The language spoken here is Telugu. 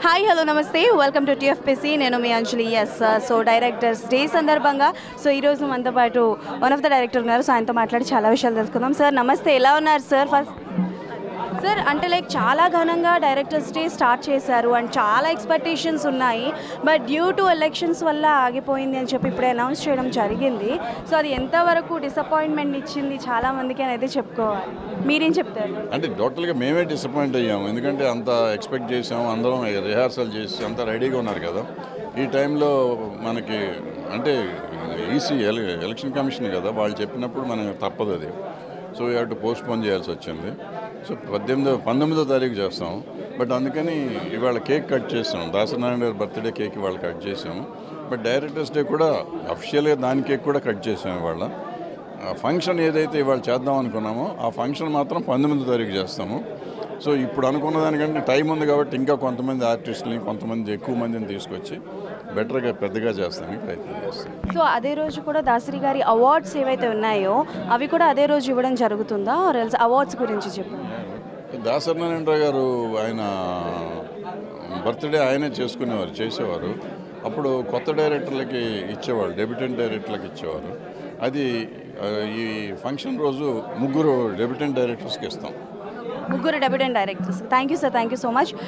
హాయ్ హలో నమస్తే వెల్కమ్ టు టీఎఫ్పిసి నేను మీ అంజలి ఎస్ సో డైరెక్టర్స్ డే సందర్భంగా సో ఈరోజు మనతో పాటు వన్ ఆఫ్ ద డైరెక్టర్ ఉన్నారు సో ఆయనతో మాట్లాడి చాలా విషయాలు తెలుసుకుందాం సార్ నమస్తే ఎలా ఉన్నారు సార్ ఫస్ట్ సార్ అంటే లైక్ చాలా ఘనంగా డైరెక్టర్స్ డే స్టార్ట్ చేశారు అండ్ చాలా ఎక్స్పెక్టేషన్స్ ఉన్నాయి బట్ డ్యూ టు ఎలక్షన్స్ వల్ల ఆగిపోయింది అని చెప్పి ఇప్పుడే అనౌన్స్ చేయడం జరిగింది సో అది ఎంతవరకు డిసప్పాయింట్మెంట్ ఇచ్చింది చాలా మందికి అని అయితే చెప్పుకోవాలి మీరేం చెప్తారు అంటే టోటల్గా మేమే డిసప్పాయింట్ అయ్యాము ఎందుకంటే అంత ఎక్స్పెక్ట్ చేసాము అందరం రిహార్సల్ చేసి అంతా రెడీగా ఉన్నారు కదా ఈ టైంలో మనకి అంటే ఈసీ ఎలక్షన్ కమిషన్ కదా వాళ్ళు చెప్పినప్పుడు మనకు తప్పదు అది so we have to post phone చేయాల్సి వచ్చింది సో 19వ తారీఖు చేస్తాం బట్ అందుకని ఇవాళ కేక్ కట్ చేసాం దాసనారాయణ గారి బర్త్డే కేక్ ఇవాళ కట్ చేసాము బట్ డైరెక్టర్స్ డే కూడా అఫిషియల్గా దాని కేక్ కూడా కట్ చేసాం ఇవాళ ఫంక్షన్ ఏదైతే ఇవాళ చేద్దాం అనుకున్నామో ఆ ఫంక్షన్ మాత్రం 19వ తారీఖు చేస్తాము సో ఇప్పుడు అనుకున్న దానికంటే టైం ఉంది కాబట్టి ఇంకా కొంతమంది ఆర్టిస్టులని కొంతమంది ఎక్కువ మందిని తీసుకొచ్చి బెటర్గా పెద్దగా చేస్తానికి ప్రయత్నం చేస్తాం సో అదే రోజు కూడా దాసరి గారి అవార్డ్స్ ఏవైతే ఉన్నాయో అవి కూడా అదే రోజు ఇవ్వడం జరుగుతుందా ఆర్ ఎల్స్ అవార్డ్స్ గురించి చెప్పండి దాసనారాయణరావు గారు ఆయన బర్త్డే ఆయనే చేసేవారు అప్పుడు కొత్త డైరెక్టర్లకి ఇచ్చేవాళ్ళు డెబ్యూటెంట్ డైరెక్టర్లకు ఇచ్చేవారు అది ఈ ఫంక్షన్ రోజు ముగ్గురు డెబ్యూటెంట్ డైరెక్టర్స్కి ఇస్తాం ముగ్గురు debutant directors thank you sir thank you so much